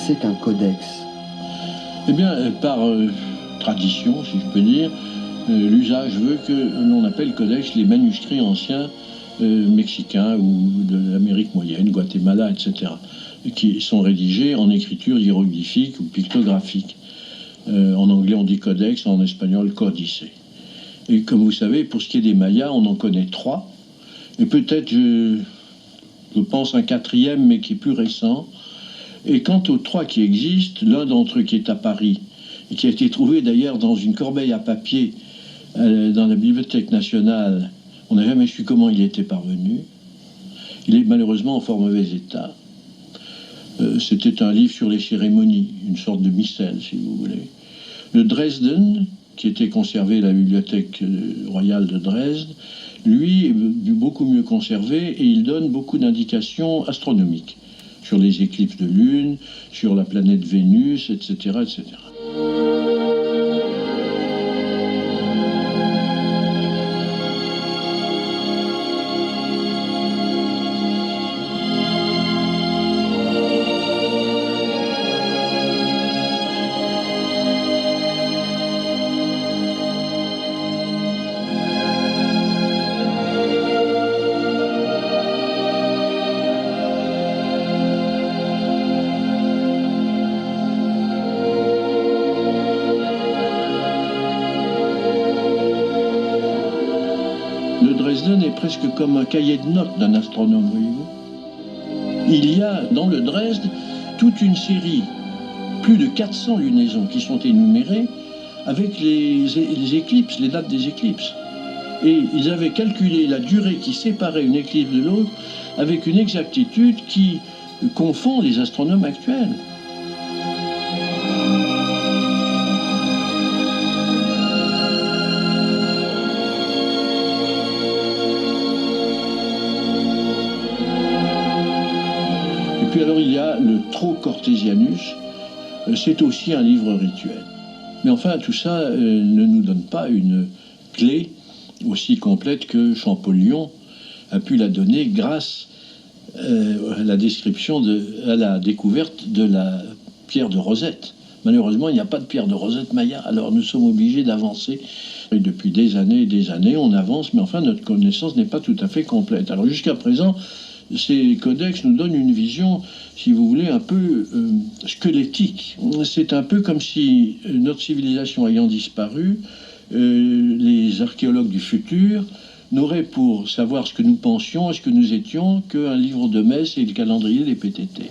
c'est qu'un codex? Eh bien, par tradition, si je peux dire, l'usage veut que l'on appelle codex les manuscrits anciens mexicains ou de l'Amérique moyenne, Guatemala, etc., qui sont rédigés en écriture hiéroglyphique ou pictographique. En anglais, on dit codex, en espagnol, códice. Et comme vous savez, pour ce qui est des Mayas, on en connaît 3. Et peut-être, je pense, un 4e, mais qui est plus récent. Et quant aux 3 qui existent, l'un d'entre eux qui est à Paris, et qui a été trouvé d'ailleurs dans une corbeille à papier dans la Bibliothèque nationale, on n'a jamais su comment il était parvenu. Il est malheureusement en fort mauvais état. C'était un livre sur les cérémonies, une sorte de missel, si vous voulez. Le Dresden, qui était conservé à la Bibliothèque royale de Dresde, lui est beaucoup mieux conservé et il donne beaucoup d'indications astronomiques sur les éclipses de lune, sur la planète Vénus, etc., etc. Est presque comme un cahier de notes d'un astronome, voyez-vous. Il y a dans le Dresde toute une série, plus de 400 lunaisons qui sont énumérées avec les éclipses, les dates des éclipses. Et ils avaient calculé la durée qui séparait une éclipse de l'autre avec une exactitude qui confond les astronomes actuels. Et puis alors il y a le Tro-Cortésianus, c'est aussi un livre rituel. Mais enfin tout ça ne nous donne pas une clé aussi complète que Champollion a pu la donner grâce à la à la découverte de la pierre de Rosette. Malheureusement, il n'y a pas de pierre de Rosette maya, alors nous sommes obligés d'avancer. Et depuis des années, on avance, mais enfin notre connaissance n'est pas tout à fait complète. Alors jusqu'à présent, ces codex nous donnent une vision, si vous voulez, un peu squelettique. C'est un peu comme si notre civilisation ayant disparu, les archéologues du futur n'auraient pour savoir ce que nous pensions et ce que nous étions qu'un livre de messe et le calendrier des PTT.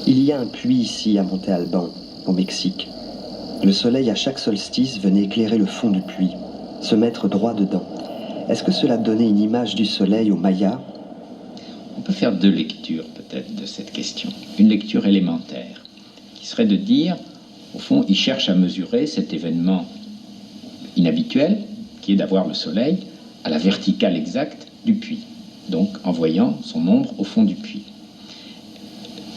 Il y a un puits ici à Monte Alban, au Mexique. Le soleil à chaque solstice venait éclairer le fond du puits, se mettre droit dedans. Est-ce que cela donnait une image du soleil aux Mayas? On peut faire 2 lectures peut-être de cette question. Une lecture élémentaire, qui serait de dire, au fond, il cherche à mesurer cet événement inhabituel, qui est d'avoir le soleil à la verticale exacte du puits, donc en voyant son ombre au fond du puits.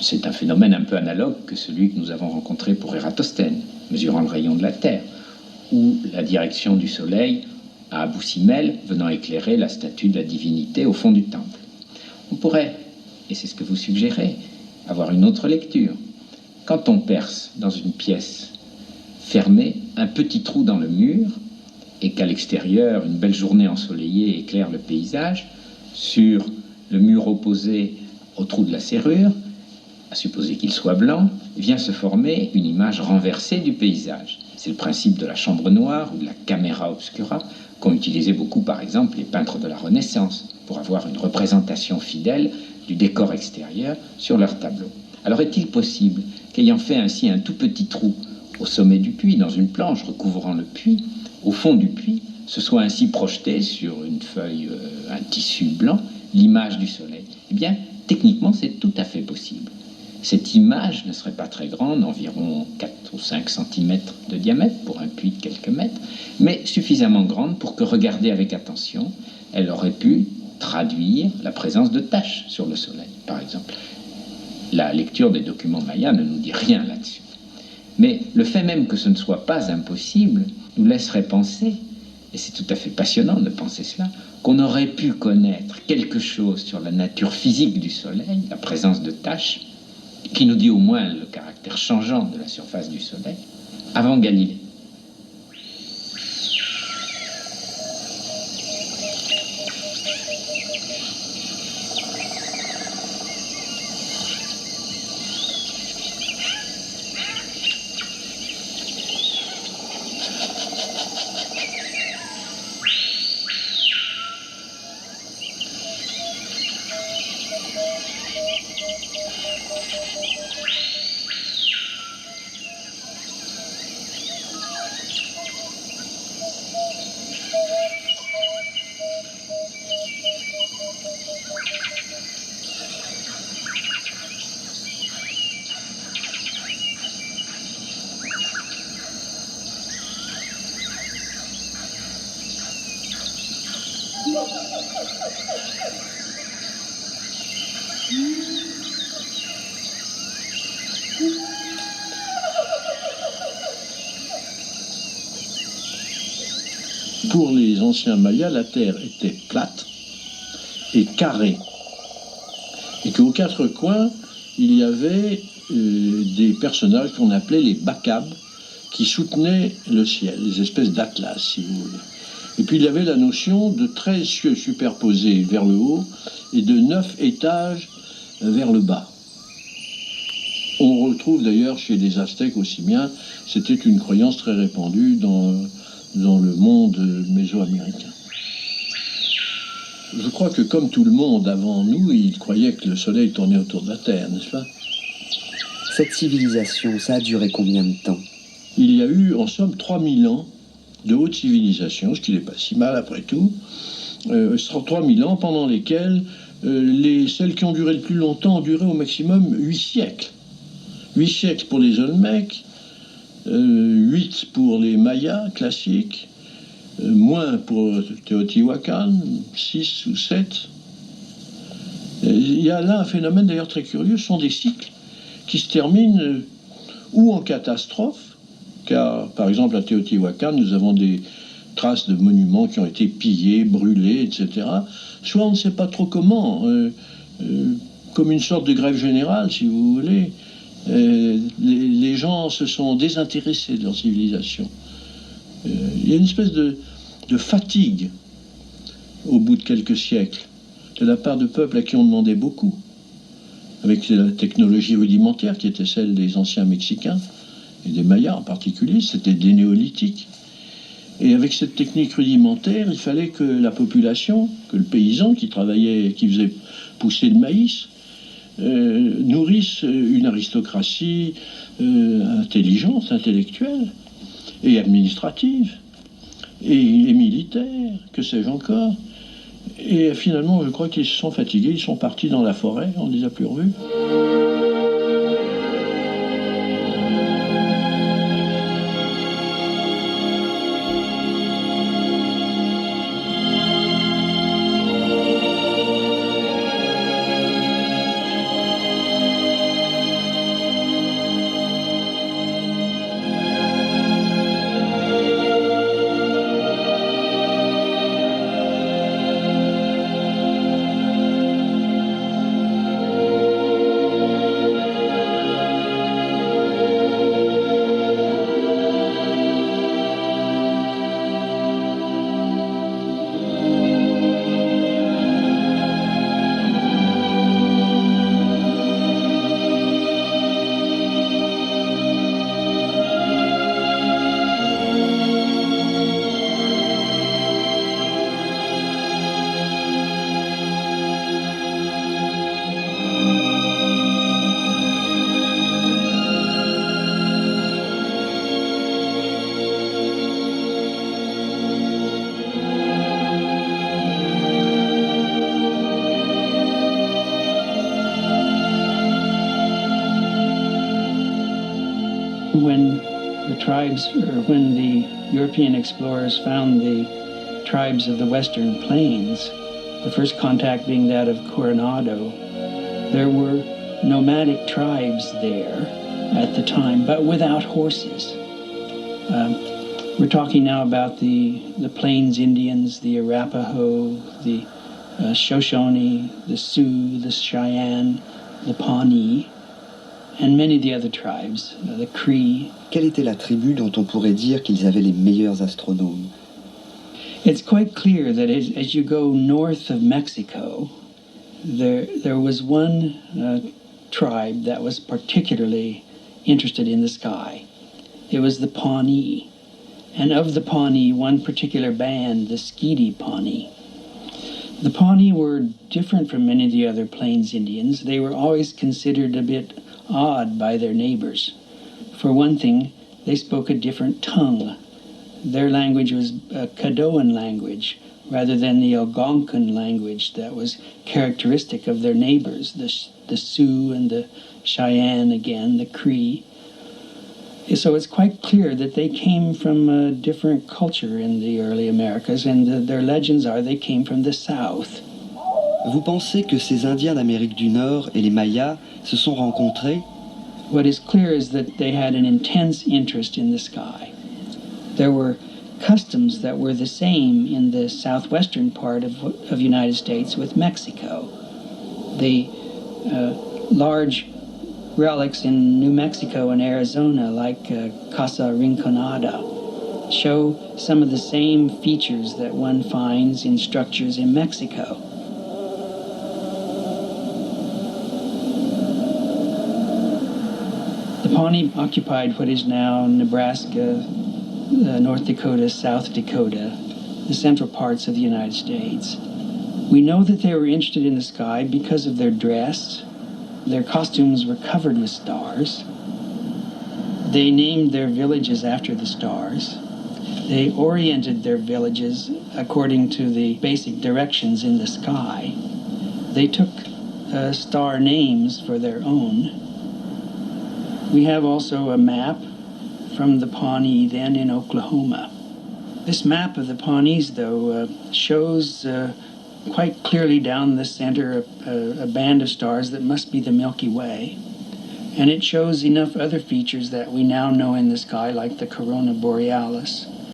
C'est un phénomène un peu analogue que celui que nous avons rencontré pour Ératosthène, mesurant le rayon de la Terre, ou la direction du soleil à Abou Simbel venant éclairer la statue de la divinité au fond du temple. On pourrait, et c'est ce que vous suggérez, avoir une autre lecture. Quand on perce dans une pièce fermée un petit trou dans le mur, et qu'à l'extérieur, une belle journée ensoleillée éclaire le paysage, sur le mur opposé au trou de la serrure, à supposer qu'il soit blanc, vient se former une image renversée du paysage. C'est le principe de la chambre noire ou de la camera obscura qu'ont utilisé beaucoup, par exemple, les peintres de la Renaissance pour avoir une représentation fidèle du décor extérieur sur leur tableau. Alors est-il possible qu'ayant fait ainsi un tout petit trou au sommet du puits, dans une planche recouvrant le puits, au fond du puits, se soit ainsi projeté sur une feuille, un tissu blanc, l'image du soleil? Eh bien, techniquement, c'est tout à fait possible. Cette image ne serait pas très grande, environ 4 ou 5 cm de diamètre pour un puits de quelques mètres, mais suffisamment grande pour que, regardée avec attention, elle aurait pu traduire la présence de taches sur le soleil, par exemple. La lecture des documents mayas ne nous dit rien là-dessus. Mais le fait même que ce ne soit pas impossible nous laisserait penser, et c'est tout à fait passionnant de penser cela, qu'on aurait pu connaître quelque chose sur la nature physique du soleil, la présence de taches, qui nous dit au moins le caractère changeant de la surface du soleil, avant Galilée. Pour les anciens Mayas, la Terre était plate et carrée. Et qu'aux quatre coins, il y avait des personnages qu'on appelait les Bacabes, qui soutenaient le ciel, des espèces d'atlas, si vous voulez. Et puis il y avait la notion de 13 cieux superposés vers le haut et de 9 étages vers le bas. On retrouve d'ailleurs chez les Aztèques aussi bien, c'était une croyance très répandue dans le monde mésoaméricain. Je crois que comme tout le monde avant nous, ils croyaient que le soleil tournait autour de la Terre, n'est-ce pas? Cette civilisation, ça a duré combien de temps? Il y a eu en somme 3000 ans de haute civilisation, ce qui n'est pas si mal après tout. 3000 ans pendant lesquels celles qui ont duré le plus longtemps ont duré au maximum 8 siècles. 8 siècles pour les Olmecs, 8 pour les Mayas classiques, moins pour Teotihuacan, 6 ou 7. Il y a là un phénomène d'ailleurs très curieux, ce sont des cycles qui se terminent ou en catastrophe, car par exemple à Teotihuacan, nous avons des traces de monuments qui ont été pillés, brûlés, etc. Soit on ne sait pas trop comment, comme une sorte de grève générale, si vous voulez. Les gens se sont désintéressés de leur civilisation. Il y a une espèce de fatigue au bout de quelques siècles de la part de peuples à qui on demandait beaucoup, avec la technologie rudimentaire qui était celle des anciens Mexicains et des Mayas en particulier, c'était des néolithiques. Et avec cette technique rudimentaire, il fallait que la population, que le paysan qui travaillait, qui faisait pousser le maïs, nourrissent une aristocratie intelligente, intellectuelle et administrative et militaire, que sais-je encore. Et finalement, je crois qu'ils se sont fatigués, ils sont partis dans la forêt, on ne les a plus revus. tribes, or when the European explorers found the tribes of the Western Plains, the first contact being that of Coronado, there were nomadic tribes there at the time, but without horses. We're talking now about the Plains Indians, the Arapaho, the Shoshone, the Sioux, the Cheyenne, the Pawnee, and many of the other tribes, the Cree. Quelle était la tribu dont on pourrait dire qu'ils avaient les meilleurs astronomes? It's quite clear that as you go north of Mexico, there was one tribe that was particularly interested in the sky. It was the Pawnee. And of the Pawnee, one particular band, the Skeety Pawnee. The Pawnee were different from many of the other Plains Indians. They were always considered a bit odd by their neighbors. For one thing, they spoke a different tongue. Their language was a Caddoan language rather than the Algonquin language that was characteristic of their neighbors, the Sioux and the Cheyenne again, the Cree. So it's quite clear that they came from a different culture in the early Americas, and their legends are they came from the South. Vous pensez que ces Indiens d'Amérique du Nord et les Mayas se sont rencontrés? What is clear is that they had an intense interest in the sky. There were customs that were the same in the southwestern part of United States with Mexico. The large relics in New Mexico and Arizona, like Casa Rinconada, show some of the same features that one finds in structures in Mexico. The Pawnee occupied what is now Nebraska, North Dakota, South Dakota, the central parts of the United States. We know that they were interested in the sky because of their dress. Their costumes were covered with stars. They named their villages after the stars. They oriented their villages according to the basic directions in the sky. They took star names for their own. We have also a map from the Pawnee then in Oklahoma. This map of the Pawnees, though, shows quite clearly down the center a band of stars that must be the Milky Way. And it shows enough other features that we now know in the sky, like the Corona Borealis.